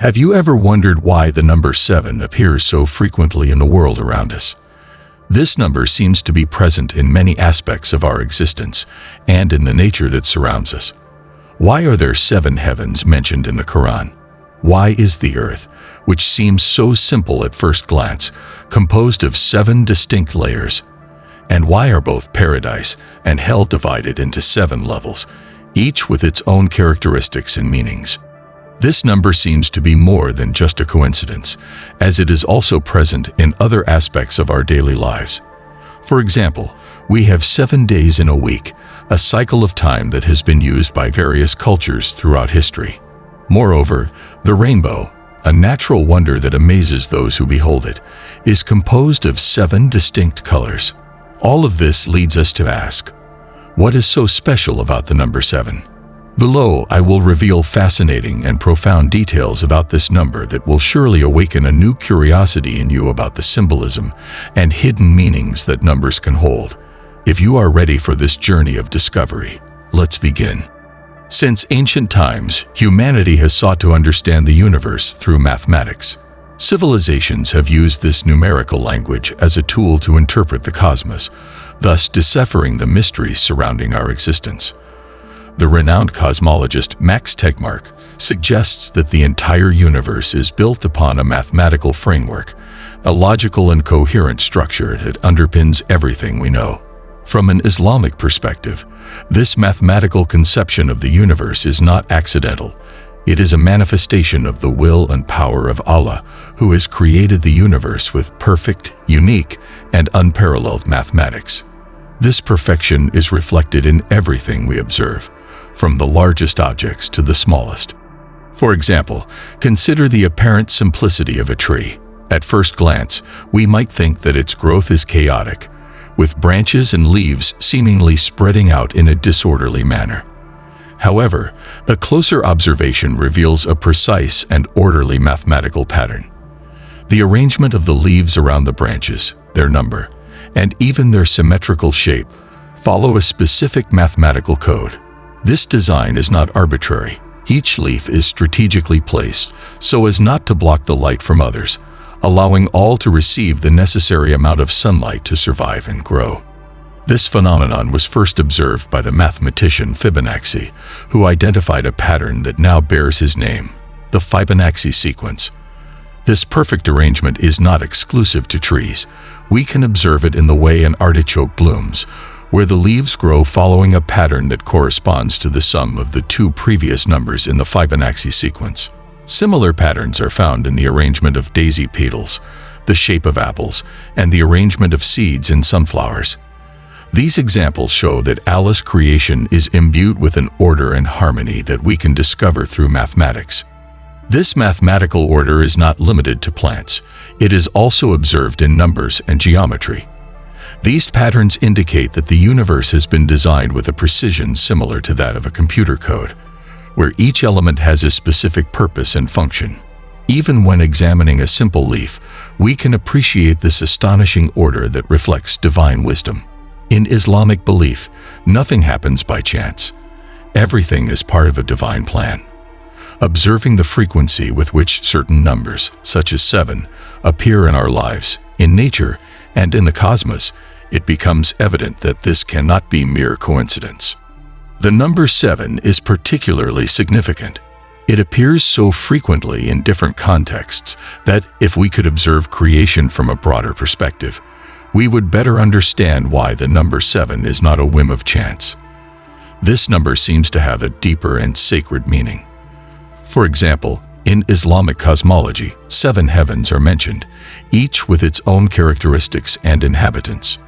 Have you ever wondered why the number 7 appears so frequently in the world around us? This number seems to be present in many aspects of our existence and in the nature that surrounds us. Why are there 7 heavens mentioned in the Quran? Why is the earth, which seems so simple at first glance, composed of 7 distinct layers? And why are both paradise and hell divided into 7 levels, each with its own characteristics and meanings? This number seems to be more than just a coincidence, as it is also present in other aspects of our daily lives. For example, we have 7 days in a week, a cycle of time that has been used by various cultures throughout history. Moreover, the rainbow, a natural wonder that amazes those who behold it, is composed of 7 distinct colors. All of this leads us to ask, what is so special about the number 7? Below, I will reveal fascinating and profound details about this number that will surely awaken a new curiosity in you about the symbolism and hidden meanings that numbers can hold. If you are ready for this journey of discovery, let's begin. Since ancient times, humanity has sought to understand the universe through mathematics. Civilizations have used this numerical language as a tool to interpret the cosmos, thus deciphering the mysteries surrounding our existence. The renowned cosmologist Max Tegmark suggests that the entire universe is built upon a mathematical framework, a logical and coherent structure that underpins everything we know. From an Islamic perspective, this mathematical conception of the universe is not accidental. It is a manifestation of the will and power of Allah, who has created the universe with perfect, unique, and unparalleled mathematics. This perfection is reflected in everything we observe, from the largest objects to the smallest. For example, consider the apparent simplicity of a tree. At first glance, we might think that its growth is chaotic, with branches and leaves seemingly spreading out in a disorderly manner. However, a closer observation reveals a precise and orderly mathematical pattern. The arrangement of the leaves around the branches, their number, and even their symmetrical shape follow a specific mathematical code. This design is not arbitrary. Each leaf is strategically placed so as not to block the light from others, allowing all to receive the necessary amount of sunlight to survive and grow. This phenomenon was first observed by the mathematician Fibonacci, who identified a pattern that now bears his name, the Fibonacci Sequence. This perfect arrangement is not exclusive to trees. We can observe it in the way an artichoke blooms, where the leaves grow following a pattern that corresponds to the sum of the 2 previous numbers in the Fibonacci sequence. Similar patterns are found in the arrangement of daisy petals, the shape of apples, and the arrangement of seeds in sunflowers. These examples show that Allah's creation is imbued with an order and harmony that we can discover through mathematics. This mathematical order is not limited to plants. It is also observed in numbers and geometry. These patterns indicate that the universe has been designed with a precision similar to that of a computer code, where each element has a specific purpose and function. Even when examining a simple leaf, we can appreciate this astonishing order that reflects divine wisdom. In Islamic belief, nothing happens by chance. Everything is part of a divine plan. Observing the frequency with which certain numbers, such as 7, appear in our lives, in nature, and in the cosmos, it becomes evident that this cannot be mere coincidence. The number 7 is particularly significant. It appears so frequently in different contexts that, if we could observe creation from a broader perspective, we would better understand why the number 7 is not a whim of chance. This number seems to have a deeper and sacred meaning. For example, in Islamic cosmology, 7 heavens are mentioned, each with its own characteristics and inhabitants.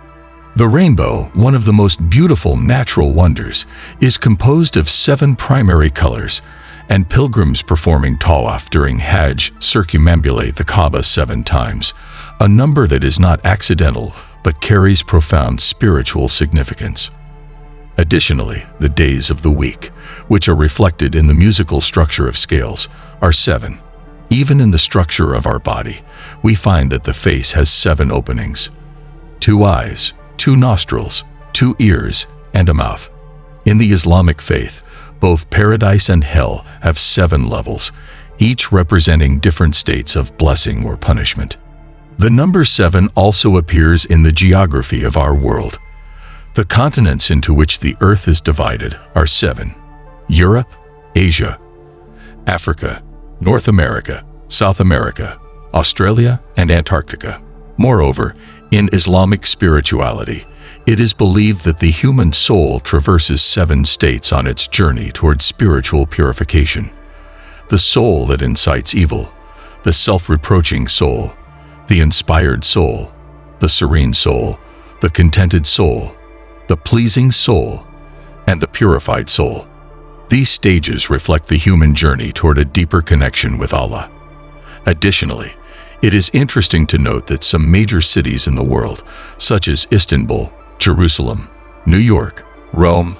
The rainbow, one of the most beautiful natural wonders, is composed of 7 primary colors, and pilgrims performing tawaf during Hajj circumambulate the Kaaba 7 times, a number that is not accidental but carries profound spiritual significance. Additionally, the days of the week, which are reflected in the musical structure of scales, are 7. Even in the structure of our body, we find that the face has 7 openings: 2 eyes, 2 nostrils, 2 ears, and a mouth. In the Islamic faith, both paradise and hell have 7 levels, each representing different states of blessing or punishment. The number 7 also appears in the geography of our world. The continents into which the Earth is divided are 7: Europe, Asia, Africa, North America, South America, Australia, and Antarctica. Moreover, in Islamic spirituality, it is believed that the human soul traverses 7 states on its journey towards spiritual purification. The soul that incites evil, the self-reproaching soul, the inspired soul, the serene soul, the contented soul, the pleasing soul, and the purified soul. These stages reflect the human journey toward a deeper connection with Allah. Additionally, it is interesting to note that some major cities in the world, such as Istanbul, Jerusalem, New York, Rome,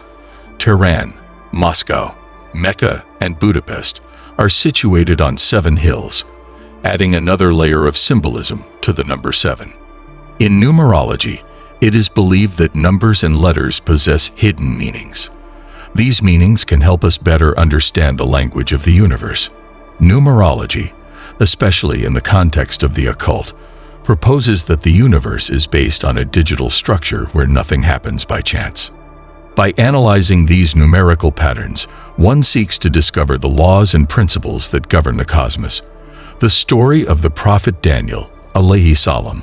Tehran, Moscow, Mecca, and Budapest, are situated on 7 hills, adding another layer of symbolism to the number 7. In numerology, it is believed that numbers and letters possess hidden meanings. These meanings can help us better understand the language of the universe. Numerology, especially in the context of the occult, proposes that the universe is based on a digital structure where nothing happens by chance. By analyzing these numerical patterns, one seeks to discover the laws and principles that govern the cosmos. The story of the prophet Daniel, alayhi salam,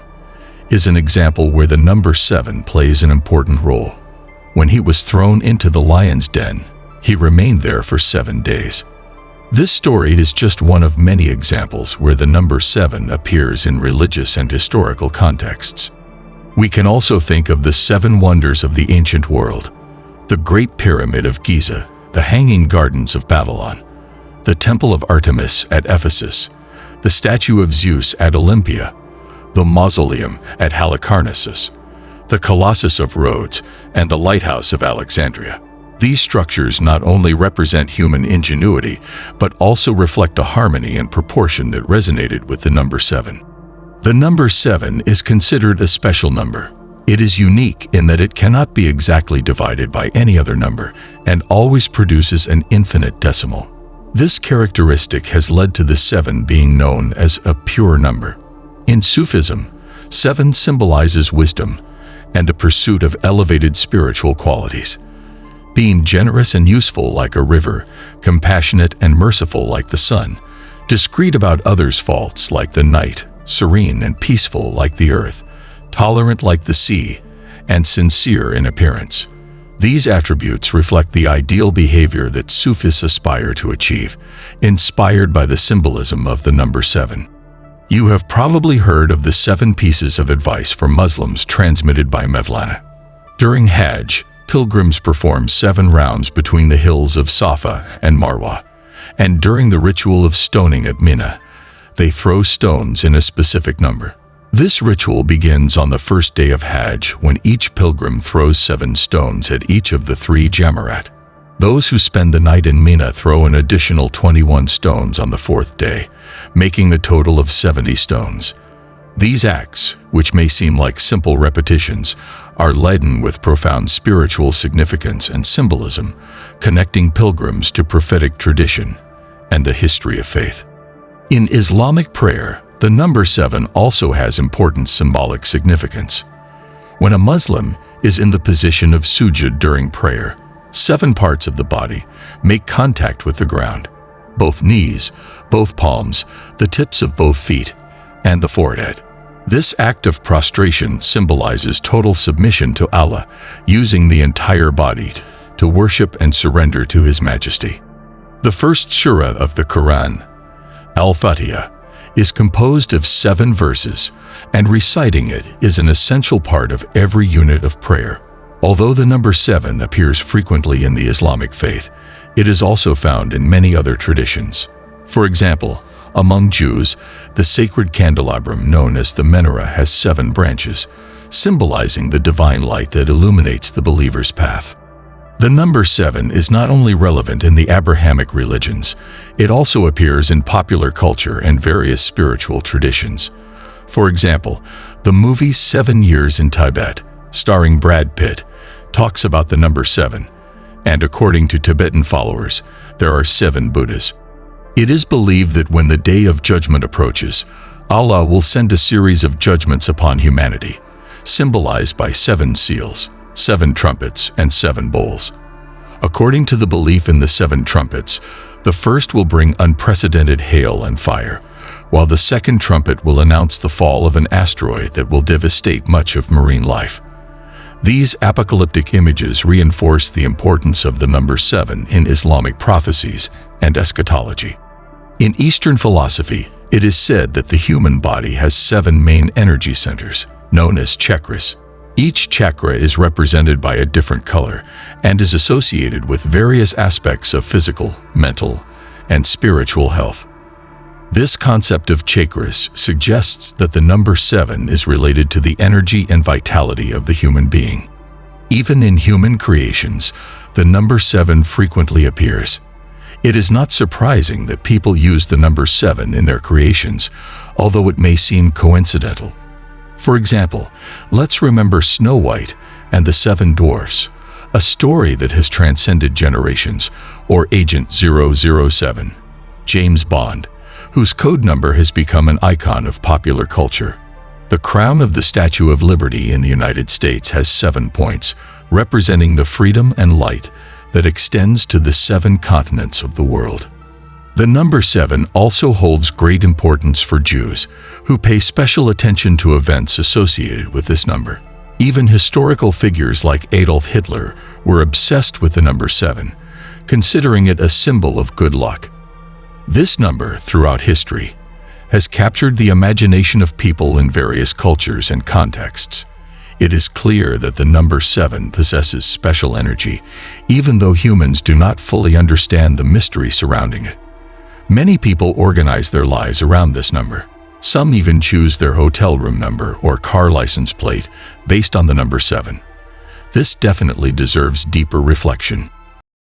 is an example where the number 7 plays an important role. When he was thrown into the lion's den, he remained there for 7 days. This story is just one of many examples where the number 7 appears in religious and historical contexts. We can also think of the 7 wonders of the ancient world: the Great Pyramid of Giza, the Hanging Gardens of Babylon, the Temple of Artemis at Ephesus, the statue of Zeus at Olympia, the Mausoleum at Halicarnassus, the Colossus of Rhodes, and the Lighthouse of Alexandria. These structures not only represent human ingenuity, but also reflect a harmony and proportion that resonated with the number 7. The number 7 is considered a special number. It is unique in that it cannot be exactly divided by any other number and always produces an infinite decimal. This characteristic has led to the 7 being known as a pure number. In Sufism, 7 symbolizes wisdom and the pursuit of elevated spiritual qualities. Being generous and useful like a river, compassionate and merciful like the sun, discreet about others' faults like the night, serene and peaceful like the earth, tolerant like the sea, and sincere in appearance. These attributes reflect the ideal behavior that Sufis aspire to achieve, inspired by the symbolism of the number 7. You have probably heard of the 7 pieces of advice for Muslims transmitted by Mevlana. During Hajj, pilgrims perform 7 rounds between the hills of Safa and Marwa, and during the ritual of stoning at Mina, they throw stones in a specific number. This ritual begins on the first day of Hajj when each pilgrim throws 7 stones at each of the 3 Jamarat. Those who spend the night in Mina throw an additional 21 stones on the 4th day, making a total of 70 stones. These acts, which may seem like simple repetitions, are laden with profound spiritual significance and symbolism, connecting pilgrims to prophetic tradition and the history of faith. In Islamic prayer, the number 7 also has important symbolic significance. When a Muslim is in the position of sujud during prayer, 7 parts of the body make contact with the ground: both knees, both palms, the tips of both feet, and the forehead. This act of prostration symbolizes total submission to Allah, using the entire body to worship and surrender to His Majesty. The first surah of the Quran, Al-Fatiha, is composed of 7 verses, and reciting it is an essential part of every unit of prayer. Although the number 7 appears frequently in the Islamic faith, it is also found in many other traditions. For example, among Jews, the sacred candelabrum known as the menorah has 7 branches, symbolizing the divine light that illuminates the believer's path. The number 7 is not only relevant in the Abrahamic religions, it also appears in popular culture and various spiritual traditions. For example, the movie 7 Years in Tibet, starring Brad Pitt, talks about the number 7, and according to Tibetan followers, there are 7 Buddhas. It is believed that when the Day of Judgment approaches, Allah will send a series of judgments upon humanity, symbolized by 7 seals, 7 trumpets, and 7 bowls. According to the belief in the 7 trumpets, the first will bring unprecedented hail and fire, while the second trumpet will announce the fall of an asteroid that will devastate much of marine life. These apocalyptic images reinforce the importance of the number 7 in Islamic prophecies and eschatology. In Eastern philosophy, it is said that the human body has 7 main energy centers, known as chakras. Each chakra is represented by a different color and is associated with various aspects of physical, mental, and spiritual health. This concept of chakras suggests that the number 7 is related to the energy and vitality of the human being. Even in human creations, the number 7 frequently appears. It is not surprising that people use the number 7 in their creations, although it may seem coincidental. For example, let's remember Snow White and the 7 Dwarfs, a story that has transcended generations, or Agent 007, James Bond, whose code number has become an icon of popular culture. The crown of the Statue of Liberty in the United States has 7 points, representing the freedom and light that extends to the 7 continents of the world. The number 7 also holds great importance for Jews, who pay special attention to events associated with this number. Even historical figures like Adolf Hitler were obsessed with the number 7, considering it a symbol of good luck. This number, throughout history, has captured the imagination of people in various cultures and contexts. It is clear that the number 7 possesses special energy, even though humans do not fully understand the mystery surrounding it. Many people organize their lives around this number. Some even choose their hotel room number or car license plate based on the number 7. This definitely deserves deeper reflection.